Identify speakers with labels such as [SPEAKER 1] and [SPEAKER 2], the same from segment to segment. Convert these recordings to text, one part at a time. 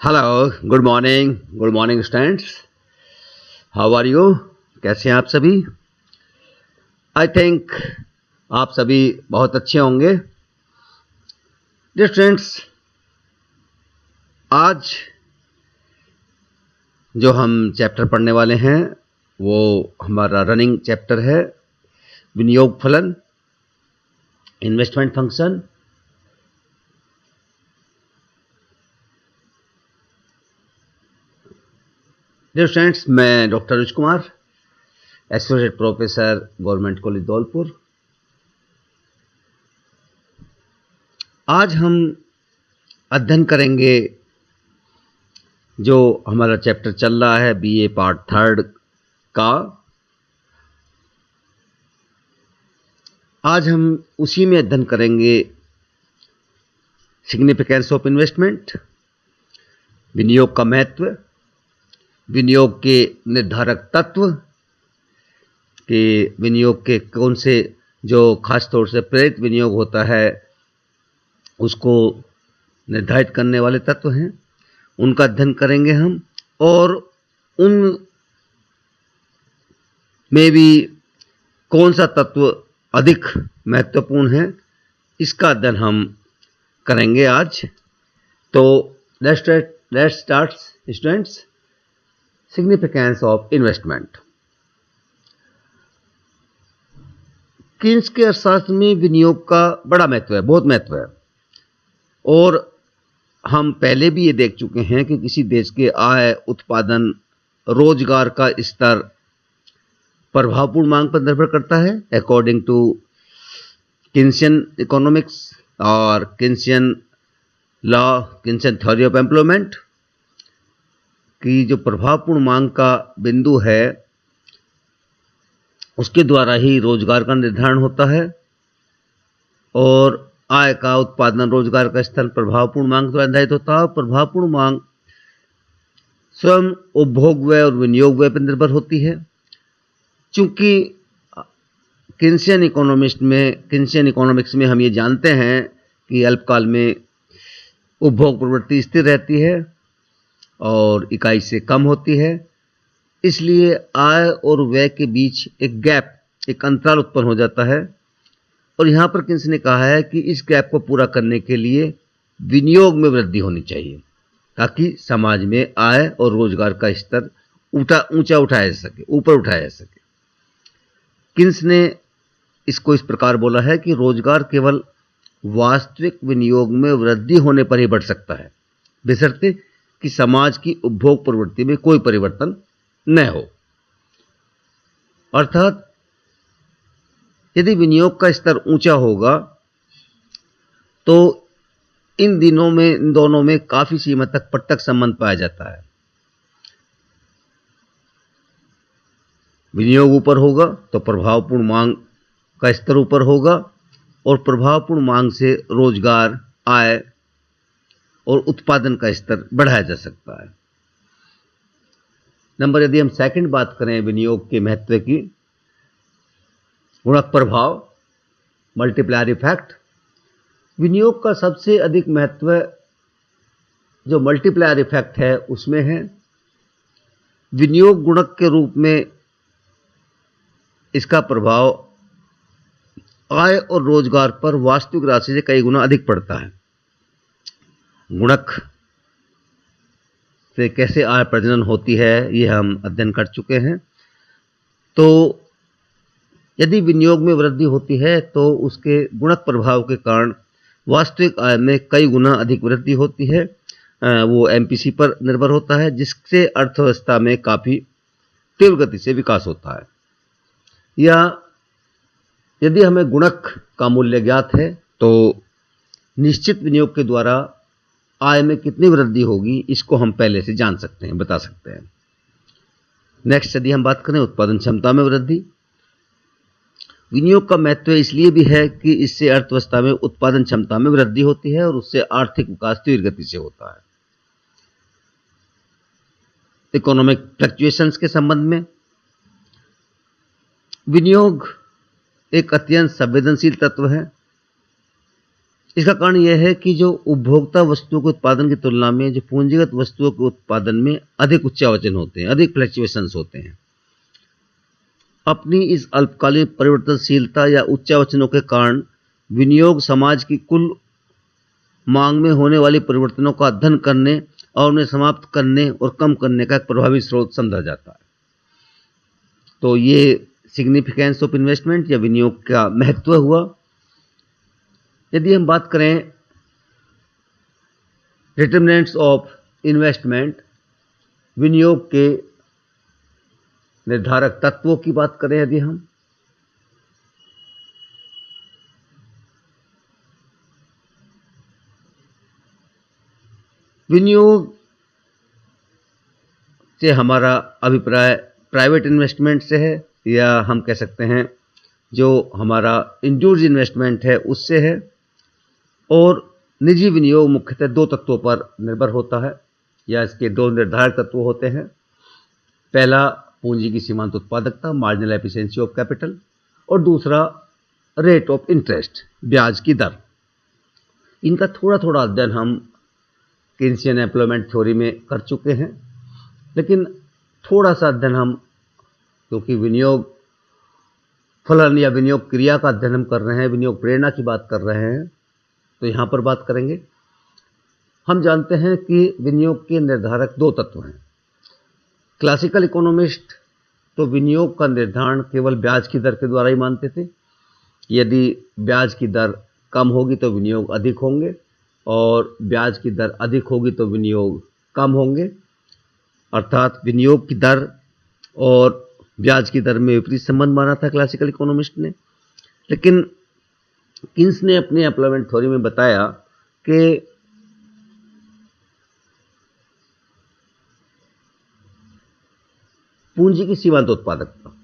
[SPEAKER 1] Hello, good morning students. How are you? कैसे हैं आप सभी? आई थिंक आप सभी बहुत अच्छे होंगे। डियर स्टूडेंट्स, आज जो हम चैप्टर पढ़ने वाले हैं वो हमारा रनिंग चैप्टर है, विनियोग फलन, इन्वेस्टमेंट फंक्शन। डियर स्टूडेंट्स, मैं डॉक्टर रुच Kumar, associate professor, government college Dholpur. आज हम अध्ययन करेंगे जो हमारा चैप्टर चल रहा है बीए पार्ट 3 का। आज हम उसी में अध्ययन करेंगे सिग्निफिकेंस ऑफ इन्वेस्टमेंट, विनियोग का महत्व, विनियोग के निर्धारक तत्व, कि विनियोग के कौन से जो खास तौर से प्रेरित विनियोग होता है उसको निर्धारित करने वाले तत्व हैं, उनका अध्ययन करेंगे हम। और उन में भी कौन सा तत्व अधिक महत्वपूर्ण है इसका अध्ययन हम करेंगे आज। तो let's start students. Significance of investment. Keynes के अर्थशास्त्र में विनियोग का बड़ा महत्व है, बहुत महत्व है। और हम पहले भी ये देख चुके हैं कि किसी देश के आय, उत्पादन, रोजगार का स्तर प्रभावपूर्ण मांग पर निर्भर करता है, अकॉर्डिंग टू किन्सियन इकोनॉमिक्स और Keynesian law, Keynesian theory of employment, की जो प्रभावपूर्ण मांग का बिंदु है उसके द्वारा ही रोजगार का निर्धारण होता है। और आय का, उत्पादन, रोजगार का स्तर प्रभावपूर्ण मांग द्वारा निर्धारित होता है। प्रभावपूर्ण मांग स्वयं उपभोग व्यय और विनियोग व्यय पर निर्भर होती है। चूंकि किन्सियन इकोनॉमिक्स में हम ये जानते हैं कि अल्पकाल में उपभोग प्रवृत्ति स्थिर रहती है और इकाई से कम होती है, इसलिए आय और व्यय के बीच एक गैप, एक अंतराल उत्पन्न हो जाता है। और यहाँ पर किन्स ने कहा है कि इस गैप को पूरा करने के लिए विनियोग में वृद्धि होनी चाहिए ताकि समाज में आय और रोजगार का स्तर ऊंचा उठाया जा सके, ऊपर उठाया जा सके। किन्स ने इसको इस प्रकार बोला है कि रोजगार केवल वास्तविक विनियोग में वृद्धि होने पर ही बढ़ सकता है, बशर्ते कि समाज की उपभोग प्रवृत्ति में कोई परिवर्तन न हो। अर्थात यदि विनियोग का स्तर ऊंचा होगा तो इन दोनों में काफी सीमा तक प्रत्यक्ष संबंध पाया जाता है। विनियोग ऊपर होगा तो प्रभावपूर्ण मांग का स्तर ऊपर होगा और प्रभावपूर्ण मांग से रोजगार, आय और उत्पादन का स्तर बढ़ाया जा सकता है। नंबर, यदि हम सेकंड बात करें विनियोग के महत्व की, गुणक प्रभाव, मल्टीप्लायर इफेक्ट। विनियोग का सबसे अधिक महत्व जो मल्टीप्लायर इफेक्ट है उसमें है। विनियोग गुणक के रूप में इसका प्रभाव आय और रोजगार पर वास्तविक राशि से कई गुना अधिक पड़ता है। गुणक से कैसे आय प्रजनन होती है ये हम अध्ययन कर चुके हैं। तो यदि विनियोग में वृद्धि होती है तो उसके गुणक प्रभाव के कारण वास्तविक आय में कई गुना अधिक वृद्धि होती है। वो एमपीसी पर निर्भर होता है, जिससे अर्थव्यवस्था में काफी तीव्र गति से विकास होता है। या यदि हमें गुणक का मूल्य ज्ञात है तो निश्चित विनियोग के द्वारा आय में कितनी वृद्धि होगी इसको हम पहले से जान सकते हैं, बता सकते हैं। नेक्स्ट, यदि हम बात करें उत्पादन क्षमता में वृद्धि। विनियोग का महत्व इसलिए भी है कि इससे अर्थव्यवस्था में उत्पादन क्षमता में वृद्धि होती है और उससे आर्थिक विकास तीव्र गति से होता है। इकोनॉमिक फ्लक्चुएशंस के संबंध में विनियोग एक अत्यंत संवेदनशील तत्व है। इसका कारण यह है कि जो उपभोक्ता वस्तुओं के उत्पादन की तुलना में जो पूंजीगत वस्तुओं के उत्पादन में अधिक उच्चावचन होते हैं, अधिक फ्लक्चुएशंस होते हैं। अपनी इस अल्पकालीन परिवर्तनशीलता या उच्चावचनों के कारण विनियोग समाज की कुल मांग में होने वाली परिवर्तनों का अध्ययन करने और उन्हें समाप्त करने और कम करने का एक प्रभावी स्रोत समझा जाता है। तो ये सिग्निफिकेंस ऑफ इन्वेस्टमेंट या विनियोग का महत्व हुआ। यदि हम बात करें डिटरमिनेंट्स ऑफ इन्वेस्टमेंट, विनियोग के निर्धारक तत्वों की बात करें, यदि हम विनियोग से हमारा अभिप्राय प्राइवेट इन्वेस्टमेंट से है, या हम कह सकते हैं जो हमारा इंड्यूस्ड इन्वेस्टमेंट है उससे है। और निजी विनियोग मुख्यतः दो तत्वों पर निर्भर होता है, या इसके दो निर्धारक तत्व होते हैं। पहला पूंजी की सीमांत उत्पादकता, मार्जिनल एफिशिएंसी ऑफ कैपिटल, और दूसरा रेट ऑफ इंटरेस्ट, ब्याज की दर। इनका थोड़ा थोड़ा अध्ययन हम केन्सियन एम्प्लॉयमेंट थ्योरी में कर चुके हैं, लेकिन थोड़ा सा अध्ययन हम, क्योंकि विनियोग फलन या विनियोग क्रिया का अध्ययन हम कर रहे हैं, विनियोग प्रेरणा की बात कर रहे हैं, तो यहाँ पर बात करेंगे। हम जानते हैं कि विनियोग के निर्धारक दो तत्व हैं। क्लासिकल इकोनॉमिस्ट तो विनियोग का निर्धारण केवल ब्याज की दर के द्वारा ही मानते थे। यदि ब्याज की दर कम होगी तो विनियोग अधिक होंगे, और ब्याज की दर अधिक होगी तो विनियोग कम होंगे। अर्थात विनियोग की दर और ब्याज की दर में विपरीत संबंध माना था क्लासिकल इकोनॉमिस्ट ने। लेकिन किन्स ने अपनी एम्प्लॉयमेंट थ्योरी में बताया कि पूंजी की सीमांत उत्पादकता,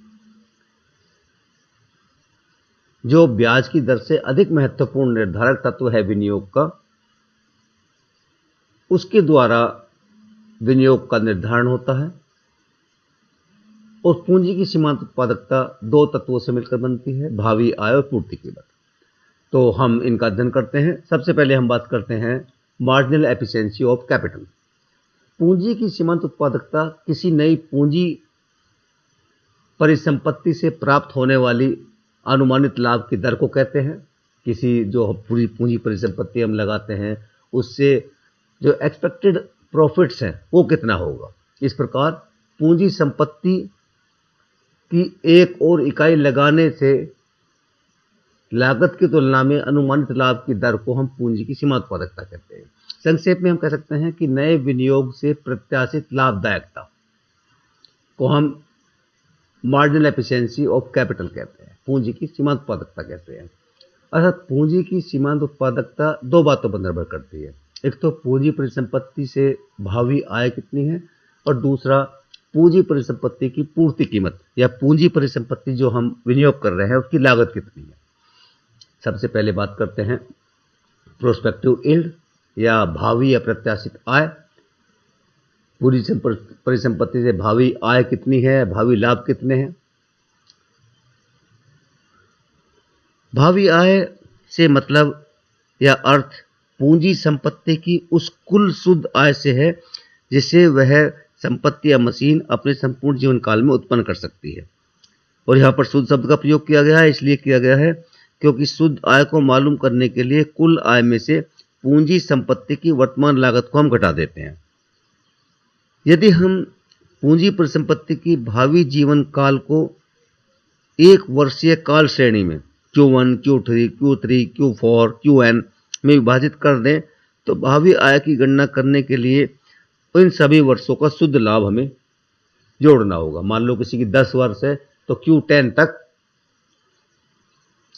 [SPEAKER 1] जो ब्याज की दर से अधिक महत्वपूर्ण निर्धारक तत्व है विनियोग का, उसके द्वारा विनियोग का निर्धारण होता है। और पूंजी की सीमांत उत्पादकता दो तत्वों से मिलकर बनती है, भावी आय और पूर्ति कीमत। तो हम इनका अध्ययन करते हैं। सबसे पहले हम बात करते हैं मार्जिनल एफिशिएंसी ऑफ कैपिटल। पूंजी की सीमांत उत्पादकता किसी नई पूंजी परिसंपत्ति से प्राप्त होने वाली अनुमानित लाभ की दर को कहते हैं। किसी जो पूरी पूंजी परिसंपत्ति हम लगाते हैं उससे जो एक्सपेक्टेड प्रॉफिट्स हैं वो कितना होगा। इस प्रकार पूंजी संपत्ति की एक और इकाई लगाने से लागत की तुलना में अनुमानित लाभ की दर को हम पूंजी की सीमांत उत्पादकता कहते हैं। संक्षेप में हम कह सकते हैं कि नए विनियोग से प्रत्याशित लाभदायकता को हम मार्जिनल एफिशिएंसी ऑफ कैपिटल कहते हैं, पूंजी की सीमांत उत्पादकता कहते हैं। अर्थात पूंजी की सीमांत उत्पादकता दो बातों पर निर्भर करती है। एक तो पूंजी परिसंपत्ति से भावी आय कितनी है, और दूसरा पूंजी परिसंपत्ति की पूर्ति कीमत या पूंजी परिसंपत्ति जो हम विनियोग कर रहे हैं उसकी लागत कितनी है। सबसे पहले बात करते हैं प्रोस्पेक्टिव यील्ड या भावी या प्रत्याशित आय। पूरी परिसंपत्ति से भावी आय कितनी है, भावी लाभ कितने हैं। भावी आय से मतलब या अर्थ पूंजी संपत्ति की उस कुल शुद्ध आय से है जिसे वह संपत्ति या मशीन अपने संपूर्ण जीवन काल में उत्पन्न कर सकती है। और यहाँ पर शुद्ध शब्द का प्रयोग किया गया है, इसलिए किया गया है क्योंकि शुद्ध आय को मालूम करने के लिए कुल आय में से पूंजी संपत्ति की वर्तमान लागत को हम घटा देते हैं। यदि हम पूंजी परिसंपत्ति की भावी जीवन काल को एक वर्षीय काल श्रेणी में Q1, Q3, Q3, Q4, Qn में विभाजित कर दें तो भावी आय की गणना करने के लिए इन सभी वर्षों का शुद्ध लाभ हमें जोड़ना होगा। मान लो किसी की 10 वर्ष है तो Q10 तक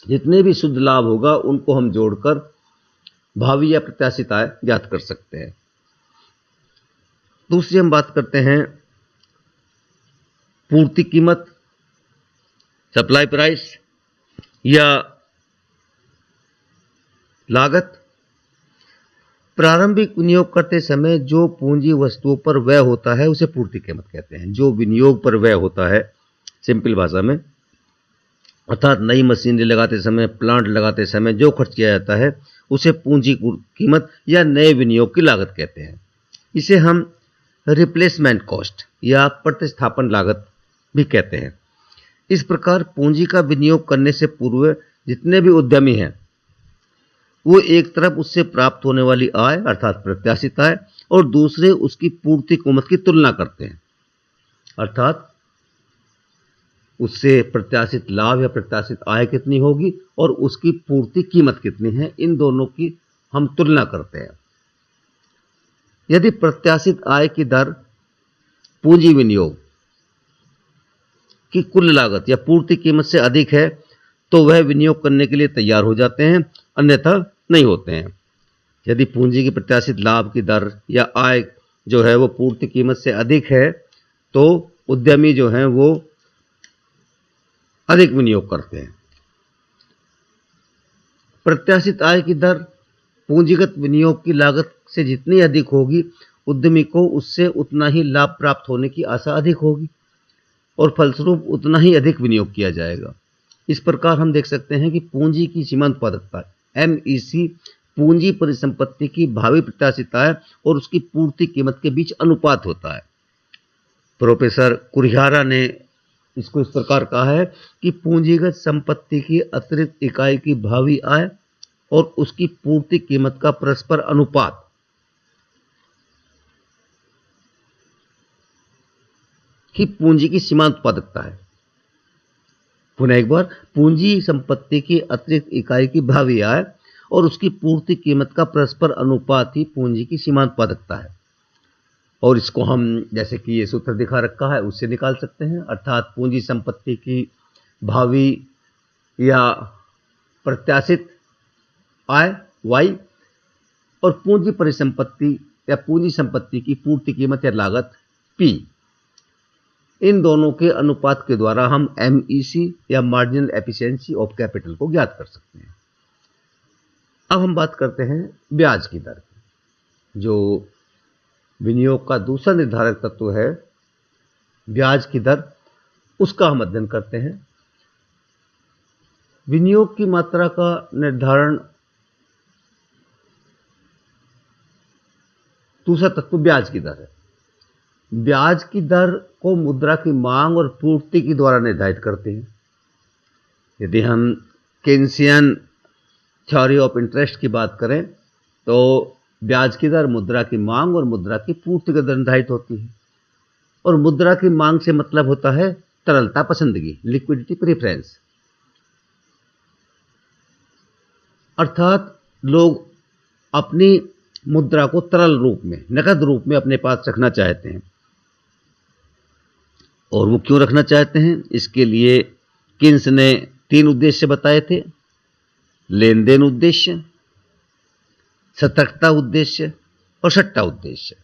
[SPEAKER 1] जितने भी शुद्ध लाभ होगा उनको हम जोड़कर भावी या प्रत्याशित आय ज्ञात कर सकते हैं। दूसरी हम बात करते हैं पूर्ति कीमत, सप्लाई प्राइस या लागत। प्रारंभिक विनियोग करते समय जो पूंजी वस्तुओं पर व्यय होता है उसे पूर्ति कीमत कहते हैं। जो विनियोग पर व्यय होता है, सिंपल भाषा में अर्थात नई मशीनरी लगाते समय, प्लांट लगाते समय जो खर्च किया जाता है उसे पूंजी कीमत या नए विनियोग की लागत कहते हैं। इसे हम रिप्लेसमेंट कॉस्ट या प्रतिस्थापन लागत भी कहते हैं। इस प्रकार पूंजी का विनियोग करने से पूर्व जितने भी उद्यमी हैं वो एक तरफ उससे प्राप्त होने वाली आय अर्थात प्रत्याशित आय और दूसरे उसकी पूर्ति कीमत की तुलना करते हैं, अर्थात उससे प्रत्याशित लाभ या प्रत्याशित आय कितनी होगी और उसकी पूर्ति कीमत कितनी है, इन दोनों की हम तुलना करते हैं। यदि प्रत्याशित आय की दर पूंजी विनियोग की कुल लागत या पूर्ति कीमत से अधिक है तो वह विनियोग करने के लिए तैयार हो जाते हैं, अन्यथा नहीं होते हैं। यदि पूंजी की प्रत्याशित लाभ की दर या आय जो है वो पूर्ति कीमत से अधिक है तो उद्यमी जो हैं वो अधिक विनियोग करते हैं। प्रत्याशित आय की दर पूंजीगत विनियोग की लागत से जितनी अधिक होगी उद्यमी को उससे उतना ही लाभ प्राप्त होने की आशा अधिक होगी और फलस्वरूप उतना ही अधिक विनियोग किया जाएगा। इस प्रकार हम देख सकते हैं कि पूंजी की सीमांत उत्पादकता MEC पूंजी परिसंपत्ति की भावी प्रत्याशित आय और उसकी पूर्ति कीमत के बीच अनुपात होता है। प्रोफेसर कुरिहारा ने इसको इस प्रकार कहा है कि पूंजीगत संपत्ति की अतिरिक्त इकाई की भावी आय और उसकी पूर्ति कीमत का परस्पर अनुपात ही पूंजी की सीमांत उत्पादकता है। पुनः एक बार, पूंजी संपत्ति की अतिरिक्त इकाई की भावी आय और उसकी पूर्ति कीमत का परस्पर अनुपात ही पूंजी की सीमांत उत्पादकता है। और इसको हम जैसे कि ये सूत्र दिखा रखा है उससे निकाल सकते हैं, अर्थात पूंजी संपत्ति की भावी या प्रत्याशित आय Y और पूंजी परिसंपत्ति या पूंजी संपत्ति की पूर्ति कीमत या लागत P, इन दोनों के अनुपात के द्वारा हम MEC या मार्जिनल एफिशिएंसी ऑफ कैपिटल को ज्ञात कर सकते हैं। अब हम बात करते हैं ब्याज की दर की, जो विनियोग का दूसरा निर्धारक तत्व है। ब्याज की दर, उसका हम अध्ययन करते हैं। विनियोग की मात्रा का निर्धारण दूसरा तत्व ब्याज की दर है। ब्याज की दर को मुद्रा की मांग और पूर्ति के द्वारा निर्धारित करते हैं। यदि हम केन्सियन थ्योरी ऑफ इंटरेस्ट की बात करें तो ब्याज की दर मुद्रा की मांग और मुद्रा की पूर्ति के द्वारा निर्धारित होती है। और मुद्रा की मांग से मतलब होता है तरलता पसंदगी, लिक्विडिटी प्रेफरेंस, अर्थात लोग अपनी मुद्रा को तरल रूप में, नकद रूप में अपने पास रखना चाहते हैं। और वो क्यों रखना चाहते हैं, इसके लिए किन्स ने 3 उद्देश्य बताए थे: लेन देन उद्देश्य, सतर्कता उद्देश्य और सट्टा उद्देश्य।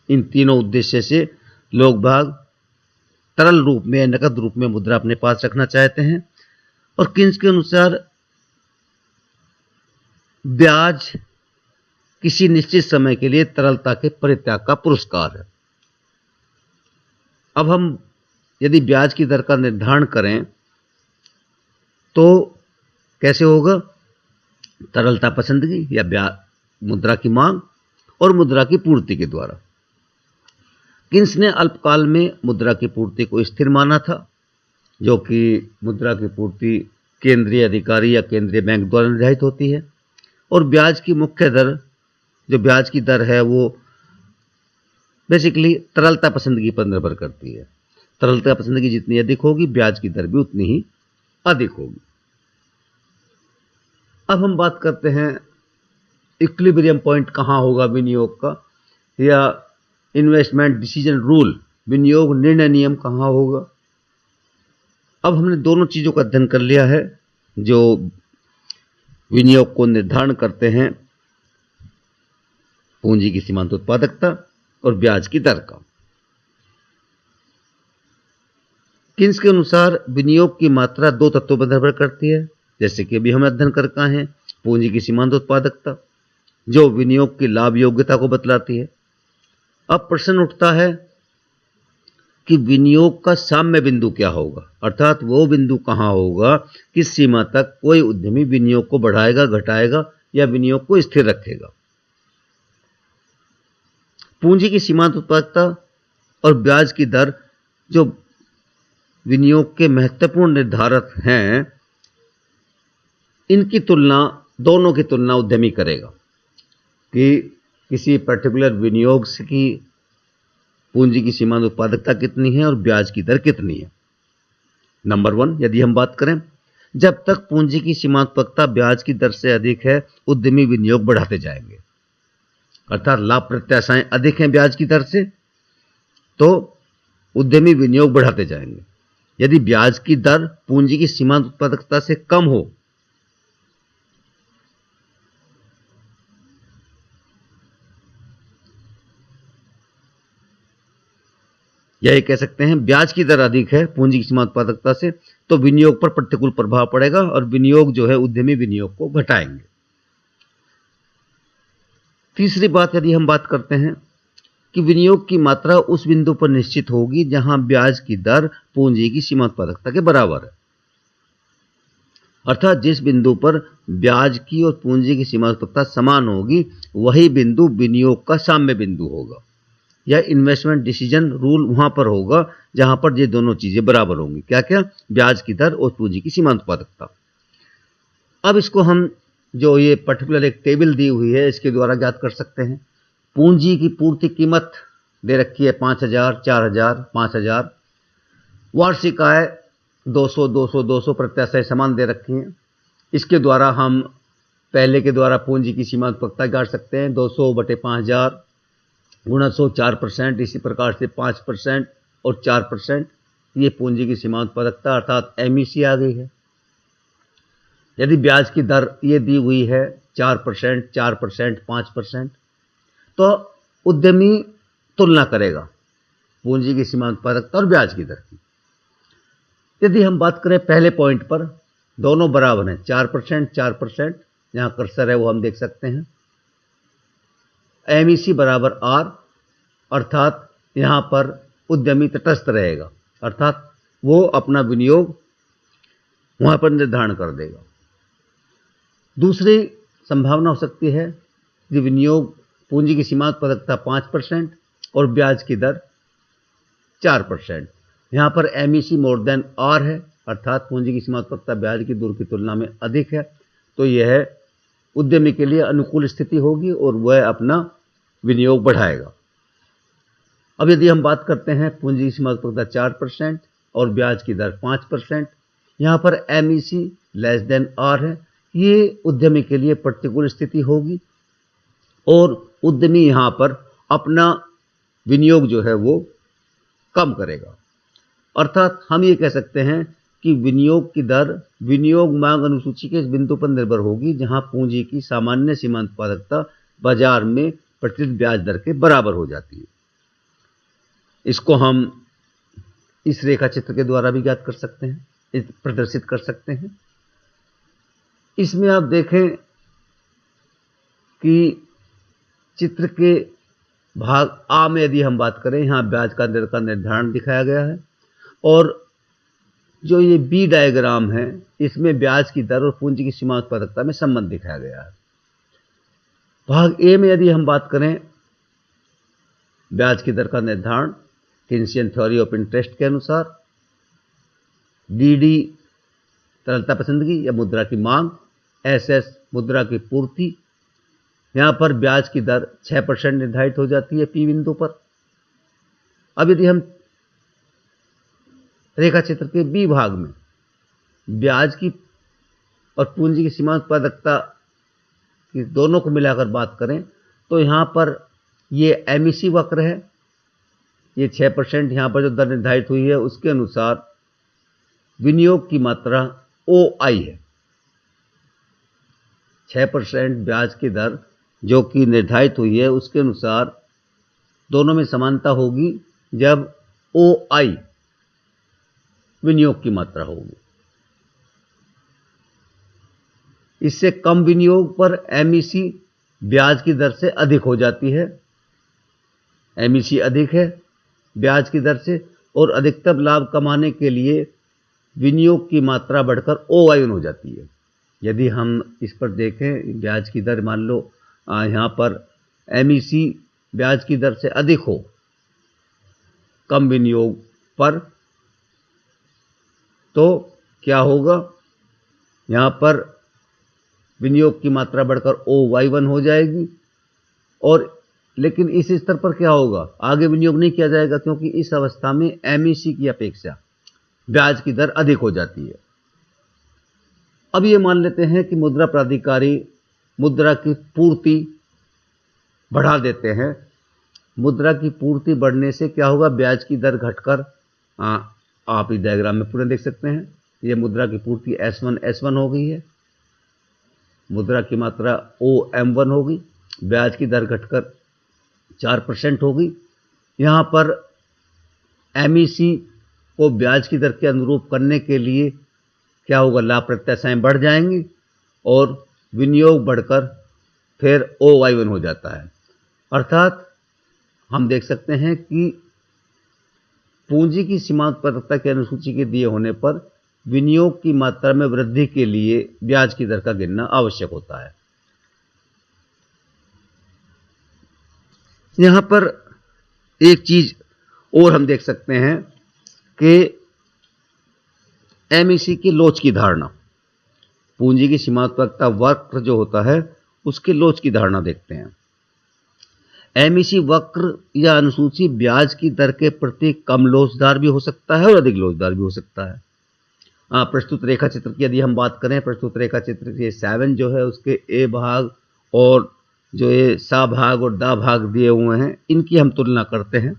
[SPEAKER 1] इन तीनों उद्देश्य से लोग बाग तरल रूप में, नकद रूप में मुद्रा अपने पास रखना चाहते हैं। और किन्स के अनुसार ब्याज किसी निश्चित समय के लिए तरलता के परित्याग का पुरस्कार है। अब हम यदि ब्याज की दर का निर्धारण करें तो कैसे होगा? तरलता पसंदगी या ब्याज मुद्रा की मांग और मुद्रा की पूर्ति के द्वारा। किन्स ने अल्पकाल में मुद्रा की पूर्ति को स्थिर माना था, जो कि मुद्रा की पूर्ति केंद्रीय अधिकारी या केंद्रीय बैंक द्वारा निर्धारित होती है। और ब्याज की मुख्य दर, जो ब्याज की दर है, वो बेसिकली तरलता पसंदगी पर निर्भर करती है। तरलता पसंदगी जितनी अधिक होगी ब्याज की दर भी उतनी ही अधिक होगी। अब हम बात करते हैं इक्विलिब्रियम पॉइंट कहाँ होगा विनियोग का, या इन्वेस्टमेंट डिसीजन रूल, विनियोग निर्णय नियम कहाँ होगा। अब हमने दोनों चीजों का अध्ययन कर लिया है जो विनियोग को निर्धारण करते हैं, पूंजी की सीमांत उत्पादकता और ब्याज की दर का। किन्स के अनुसार विनियोग की मात्रा 2 तत्वों पर निर्भर करती है, जैसे कि अभी हम अध्ययन करते हैं पूंजी की सीमांत उत्पादकता, जो विनियोग की लाभ योग्यता को बतलाती है। अब प्रश्न उठता है कि विनियोग का साम्य बिंदु क्या होगा, अर्थात वो बिंदु कहाँ होगा, किस सीमा तक कोई उद्यमी विनियोग को बढ़ाएगा, घटाएगा या विनियोग को स्थिर रखेगा। पूंजी की सीमांत उत्पादकता और ब्याज की दर जो विनियोग के महत्वपूर्ण निर्धारक हैं, इनकी तुलना, दोनों की तुलना उद्यमी करेगा कि किसी पर्टिकुलर विनियोग की पूंजी की सीमांत उत्पादकता कितनी है और ब्याज की दर कितनी है। नंबर 1, यदि हम बात करें, जब तक पूंजी की सीमांत उत्पादकता ब्याज की दर से अधिक है, उद्यमी विनियोग बढ़ाते जाएंगे, अर्थात लाभ प्रत्याशाएं अधिक हैं ब्याज की दर से, तो उद्यमी विनियोग बढ़ाते जाएंगे। यदि ब्याज की दर पूंजी की सीमांत उत्पादकता से कम हो, या ये कह सकते हैं ब्याज की दर अधिक है पूंजी की सीमांत उत्पादकता से, तो विनियोग पर प्रतिकूल प्रभाव पड़ेगा और विनियोग जो है उद्यमी विनियोग को घटाएंगे। तीसरी बात, यदि हम बात करते हैं कि विनियोग की मात्रा उस बिंदु पर निश्चित होगी जहां ब्याज की दर पूंजी की सीमांत उत्पादकता के बराबर है, अर्थात जिस बिंदु पर ब्याज की और पूंजी की सीमांत उत्पादकता समान होगी, वही बिंदु विनियोग का साम्य बिंदु होगा, या इन्वेस्टमेंट डिसीजन रूल वहां पर होगा जहां पर ये दोनों चीजें बराबर होंगी। क्या क्या? ब्याज की दर और पूंजी की सीमांत उत्पादकता। अब इसको हम, जो ये पर्टिकुलर एक टेबल दी हुई है, इसके द्वारा ज्ञात कर सकते हैं। पूंजी की पूर्ति कीमत दे रखी है 5,000, 4,000, 5,000। वार्षिक आय 200, 200, 200 प्रत्याशा समान दे रखी हैं। इसके द्वारा हम पहले के द्वारा पूंजी की सीमांत उत्पादकता ज्ञात सकते हैं। 200 बटे 5,000 गुणा 100, 4%। इसी प्रकार से 5% और 4%, ये पूंजी की सीमांत उत्पादकता अर्थात एमईसी आ गई है। यदि ब्याज की दर ये दी हुई है 4%, 4%, 5%, तो उद्यमी तुलना करेगा पूंजी की सीमांत उत्पादकता और ब्याज की दर की। यदि हम बात करें पहले पॉइंट पर, दोनों बराबर हैं, 4%, 4%, यहां कर्सर है वो हम देख सकते हैं। एमईसी बराबर आर, अर्थात यहां पर उद्यमी तटस्थ रहेगा, अर्थात वो अपना विनियोग वहां पर निर्धारण कर देगा। दूसरी संभावना हो सकती है कि विनियोग पूंजी की सीमांत उत्पादकता 5% और ब्याज की दर 4%। यहां पर एमईसी मोर देन आर है, अर्थात पूंजी की सीमांत उत्पादकता ब्याज की दर की तुलना में अधिक है, तो यह उद्यमी के लिए अनुकूल स्थिति होगी और वह अपना विनियोग बढ़ाएगा। अब यदि हम बात करते हैं पूंजी की सीमांत उत्पादकता 4% और ब्याज की दर 5%, यहां पर एमईसी लेस देन आर है, ये उद्यमी के लिए प्रतिकूल स्थिति होगी और उद्यमी यहां पर अपना विनियोग जो है वो कम करेगा। अर्थात हम ये कह सकते हैं कि विनियोग की दर विनियोग मांग अनुसूची के इस बिंदु पर निर्भर होगी जहां पूंजी की सामान्य सीमांत उत्पादकता बाजार में प्रतिशत ब्याज दर के बराबर हो जाती है। इसको हम इस रेखा चित्र के द्वारा भी ज्ञात कर सकते हैं, प्रदर्शित कर सकते हैं। इसमें आप देखें कि चित्र के भाग आ में यदि हम बात करें, यहां ब्याज का दर का निर्धारण दिखाया गया है और जो ये बी डायग्राम है, इसमें ब्याज की दर और पूंजी की सीमांत उत्पादकता में संबंध दिखाया गया है। भाग ए में यदि हम बात करें ब्याज की दर का निर्धारण कीन्सियन थ्योरी ऑफ इंटरेस्ट के अनुसार, डीडी तरलता पसंदगी या मुद्रा की मांग, एसएस मुद्रा की पूर्ति, यहां पर ब्याज की दर 6% निर्धारित हो जाती है पी बिंदु पर। अब यदि हम रेखा चित्र के बी भाग में ब्याज की और पूंजी की सीमांत उत्पादकता की दोनों को मिलाकर बात करें, तो यहां पर ये एमईसी वक्र है, ये 6% यहां पर जो दर निर्धारित हुई है उसके अनुसार विनियोग की मात्रा ओआई है। 6% ब्याज की दर जो कि निर्धारित हुई है उसके अनुसार दोनों में समानता होगी जब ओआई विनियोग की मात्रा होगी। इससे कम विनियोग पर एमईसी ब्याज की दर से अधिक हो जाती है। एमईसी अधिक है ब्याज की दर से, और अधिकतम लाभ कमाने के लिए विनियोग की मात्रा बढ़कर OY1 हो जाती है। यदि हम इस पर देखें, ब्याज की दर मान लो यहाँ पर MEC ब्याज की दर से अधिक हो कम विनियोग पर, तो क्या होगा, यहाँ पर विनियोग की मात्रा बढ़कर OY1 हो जाएगी। और लेकिन इस स्तर पर क्या होगा, आगे विनियोग नहीं किया जाएगा, क्योंकि इस अवस्था में MEC की अपेक्षा ब्याज की दर अधिक हो जाती है। अब ये मान लेते हैं कि मुद्रा प्राधिकारी मुद्रा की पूर्ति बढ़ा देते हैं। मुद्रा की पूर्ति बढ़ने से क्या होगा, ब्याज की दर घटकर आप इस डायग्राम में पूरे देख सकते हैं, ये मुद्रा की पूर्ति S1 हो गई है, मुद्रा की मात्रा OM1 होगी, ब्याज की दर घटकर 4% होगी। यहाँ पर MEC को ब्याज की दर के अनुरूप करने के लिए क्या होगा, लाभ प्रत्याशाएं बढ़ जाएंगी और विनियोग बढ़कर फिर OY1 हो जाता है। अर्थात हम देख सकते हैं कि पूंजी की सीमांतपरकता की अनुसूची के दिए होने पर विनियोग की मात्रा में वृद्धि के लिए ब्याज की दर का गिनना आवश्यक होता है। यहाँ पर एक चीज और हम देख सकते हैं कि MEC की लोच की धारणा, पूंजी की सीमांतपरकता वक्र जो होता है उसके लोच की धारणा देखते हैं। MEC वक्र या अनुसूची ब्याज की दर के प्रति कम लोचदार भी हो सकता है और अधिक लोचदार भी हो सकता है। प्रस्तुत रेखा चित्र की यदि हम बात करें, प्रस्तुत रेखा चित्र के 7 जो है उसके A भाग और जो ये सा भाग और दा भाग दिए हुए हैं, इनकी हम तुलना करते हैं।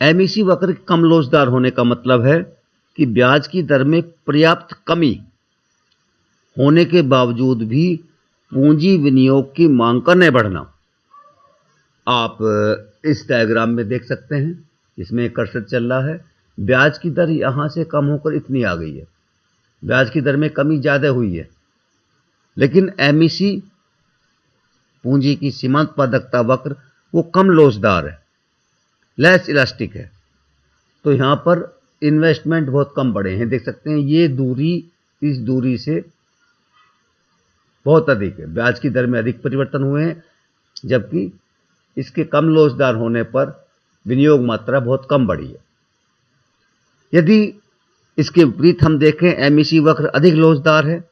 [SPEAKER 1] MEC वक्र के कम लोचदार होने का मतलब है कि ब्याज की दर में पर्याप्त कमी होने के बावजूद भी पूंजी विनियोग की मांग का न बढ़ना। आप इस डायग्राम में देख सकते हैं, इसमें कर्सर चल रहा है, ब्याज की दर यहां से कम होकर इतनी आ गई है, ब्याज की दर में कमी ज्यादा हुई है, लेकिन MEC पूंजी की सीमांतपादकता वक्र वो कम लोचदार है, लेस इलास्टिक है। तो यहां पर इन्वेस्टमेंट बहुत कम बढ़े हैं, देख सकते हैं ये दूरी इस दूरी से बहुत अधिक है, ब्याज की दर में अधिक परिवर्तन हुए हैं, जबकि इसके कम लोचदार होने पर विनियोग मात्रा बहुत कम बढ़ी है। यदि इसके विपरीत हम देखें, MEC वक्र अधिक लोचदार है,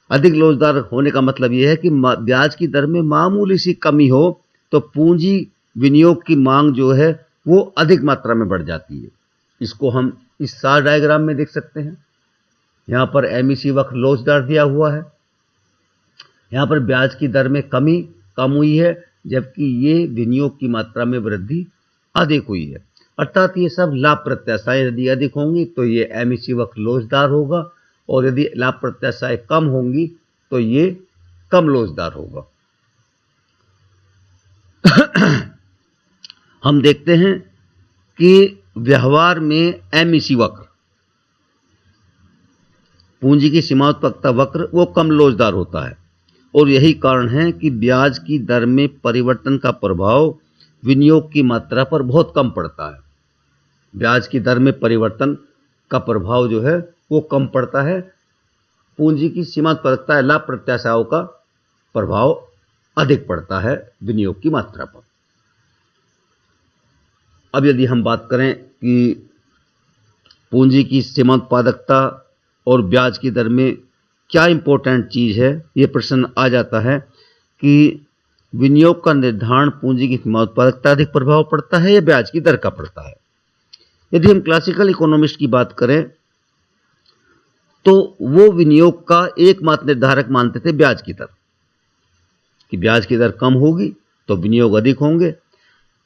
[SPEAKER 1] अधिक लोचदार होने का मतलब यह है कि ब्याज की दर में मामूली सी कमी हो तो पूंजी विनियोग की मांग जो है वो अधिक मात्रा में बढ़ जाती है। इसको हम इस सार डायग्राम में देख सकते हैं। यहाँ पर MEC वक्र लोचदार दिया हुआ है, यहाँ पर ब्याज की दर में कमी कम हुई है, जबकि ये विनियोग की मात्रा में वृद्धि अधिक हुई है। अर्थात ये सब लाभ प्रत्याशाएं यदि अधिक होंगी तो ये MEC वक्र लोचदार होगा, और यदि लाभ प्रत्याशाएं कम होंगी तो ये कम लोचदार होगा। हम देखते हैं कि व्यवहार में MEC वक्र, पूंजी की सीमांतपरकता वक्र वो कम लोचदार होता है, और यही कारण है कि ब्याज की दर में परिवर्तन का प्रभाव विनियोग की मात्रा पर बहुत कम पड़ता है। ब्याज की दर में परिवर्तन का प्रभाव जो है वो कम पड़ता है, पूंजी की सीमांतपरकता लाभ प्रत्याशाओं का प्रभाव अधिक पड़ता है विनियोग की मात्रा पर। अब यदि हम बात करें कि पूंजी की सीमांतपादकता और ब्याज की दर में क्या इंपॉर्टेंट चीज है, ये प्रश्न आ जाता है कि विनियोग का निर्धारण पूंजी की सीमांतपादकता अधिक प्रभाव पड़ता है या ब्याज की दर का पड़ता है। यदि हम क्लासिकल इकोनॉमिस्ट की बात करें तो वो विनियोग का एकमात्र निर्धारक मानते थे ब्याज की दर, कि ब्याज की दर कम होगी तो विनियोग अधिक होंगे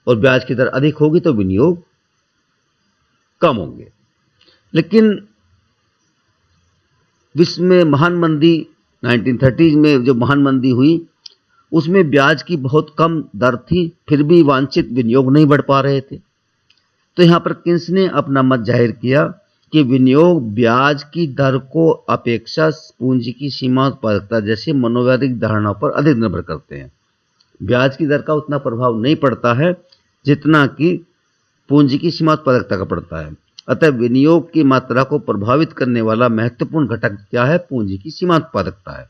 [SPEAKER 1] और ब्याज की दर अधिक होगी तो विनियोग कम होंगे। लेकिन विश्व में महान मंदी 1930s में जो महान मंदी हुई उसमें ब्याज की बहुत कम दर थी, फिर भी वांछित विनियोग नहीं बढ़ पा रहे थे। तो यहां पर किन्स ने अपना मत जाहिर किया कि विनियोग ब्याज की दर को अपेक्षा पूंजी की सीमांतपादकता जैसे मनोवैज्ञानिक धारणाओं पर अधिक निर्भर करते हैं। ब्याज की दर का उतना प्रभाव नहीं पड़ता है जितना कि पूंजी की सीमा उत्पादकता का पड़ता है। अतः विनियोग की मात्रा को प्रभावित करने वाला महत्वपूर्ण घटक क्या है? पूंजी की सीमा उत्पादकता है।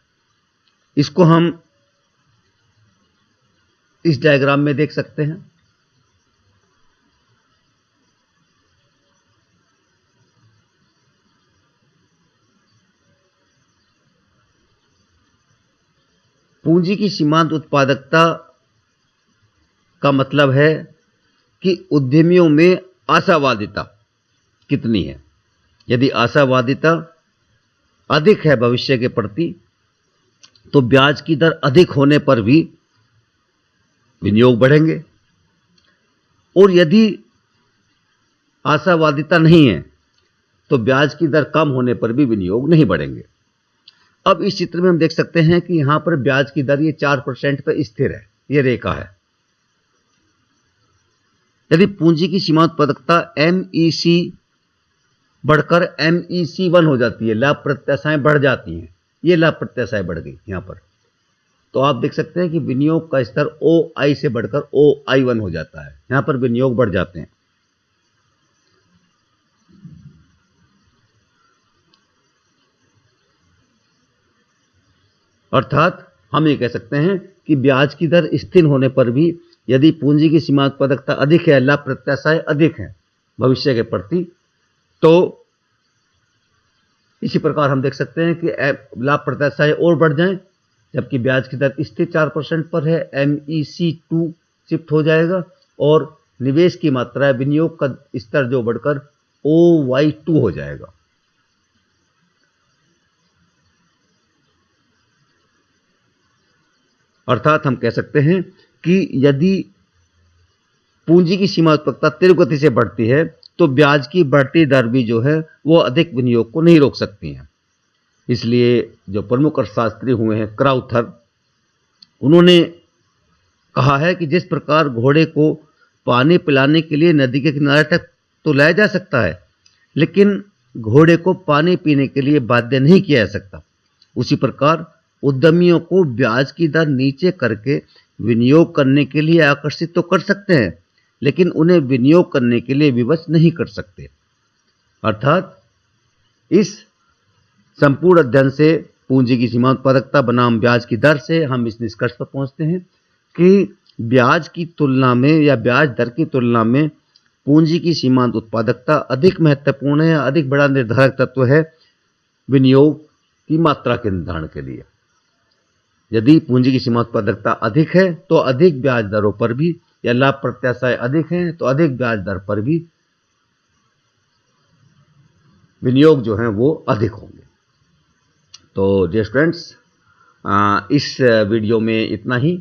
[SPEAKER 1] इसको हम इस डायग्राम में देख सकते हैं। पूंजी की सीमांत उत्पादकता का मतलब है कि उद्यमियों में आशावादिता कितनी है। यदि आशावादिता अधिक है भविष्य के प्रति, तो ब्याज की दर अधिक होने पर भी विनियोग बढ़ेंगे, और यदि आशावादिता नहीं है तो ब्याज की दर कम होने पर भी विनियोग नहीं बढ़ेंगे। अब इस चित्र में हम देख सकते हैं कि यहां पर ब्याज की दर ये 4% पर स्थिर है, ये रेखा है। यदि पूंजी की सीमा उत्पादकता MEC बढ़कर MEC1 हो जाती है, लाभ प्रत्याशाएं बढ़ जाती हैं, ये लाभ प्रत्याशाएं बढ़ गई यहां पर, तो आप देख सकते हैं कि विनियोग का स्तर OI से बढ़कर OI1 हो जाता है। यहां पर विनियोग बढ़ जाते हैं। अर्थात हम ये कह सकते हैं कि ब्याज की दर स्थिर होने पर भी यदि पूंजी की सीमा उत्पादकता अधिक है, लाभ प्रत्याशाएं अधिक हैं भविष्य के प्रति, तो इसी प्रकार हम देख सकते हैं कि लाभ प्रत्याशाएं और बढ़ जाएं, जबकि ब्याज की दर स्थिर 4% पर है, MEC2 शिफ्ट हो जाएगा और निवेश की मात्रा, विनियोग का स्तर जो बढ़कर OY2 हो जाएगा। अर्थात हम कह सकते हैं कि यदि पूंजी की सीमा उत्पादकता तीव्र गति से बढ़ती है तो ब्याज की बढ़ती दर भी जो है वो अधिक विनियोग को नहीं रोक सकती है। इसलिए जो प्रमुख अर्थशास्त्री हुए हैं क्राउथर, उन्होंने कहा है कि जिस प्रकार घोड़े को पानी पिलाने के लिए नदी के किनारे तक तो लाया जा सकता है, लेकिन घोड़े को पानी पीने के लिए बाध्य नहीं किया जा सकता, उसी प्रकार उद्यमियों को ब्याज की दर नीचे करके विनियोग करने के लिए आकर्षित तो कर सकते हैं, लेकिन उन्हें विनियोग करने के लिए विवश नहीं कर सकते। अर्थात इस संपूर्ण अध्ययन से पूंजी की सीमा उत्पादकता बनाम ब्याज की दर से हम इस निष्कर्ष पर पहुंचते हैं कि ब्याज की तुलना में या ब्याज दर की तुलना में पूंजी की सीमांत उत्पादकता अधिक महत्वपूर्ण है, अधिक बड़ा निर्धारक तत्व है विनियोग की मात्रा के निर्धारण के लिए। यदि पूंजी की सीमा उत्पादकता अधिक है तो अधिक ब्याज दरों पर भी, या लाभ प्रत्याशाएं अधिक हैं तो अधिक ब्याज दर पर भी विनियोग जो है वो अधिक होंगे। तो डियर स्टूडेंट्स, इस वीडियो में इतना ही।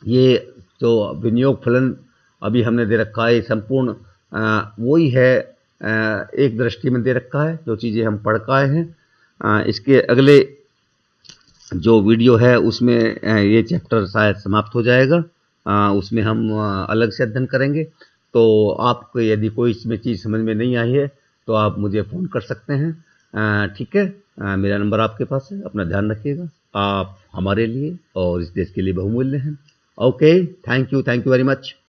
[SPEAKER 1] ये जो विनियोग फलन अभी हमने दे रखा है संपूर्ण वही है, एक दृष्टि में दे रखा है जो चीज़ें हम पढ़ के आए हैं। इसके अगले जो वीडियो है उसमें ये चैप्टर शायद समाप्त हो जाएगा, उसमें हम अलग से अध्ययन करेंगे। तो आपको यदि कोई इसमें चीज़ समझ में नहीं आई है तो आप मुझे फ़ोन कर सकते हैं, ठीक है। मेरा नंबर आपके पास है, अपना ध्यान रखिएगा। आप हमारे लिए और इस देश के लिए बहुमूल्य हैं। Okay, thank you very much.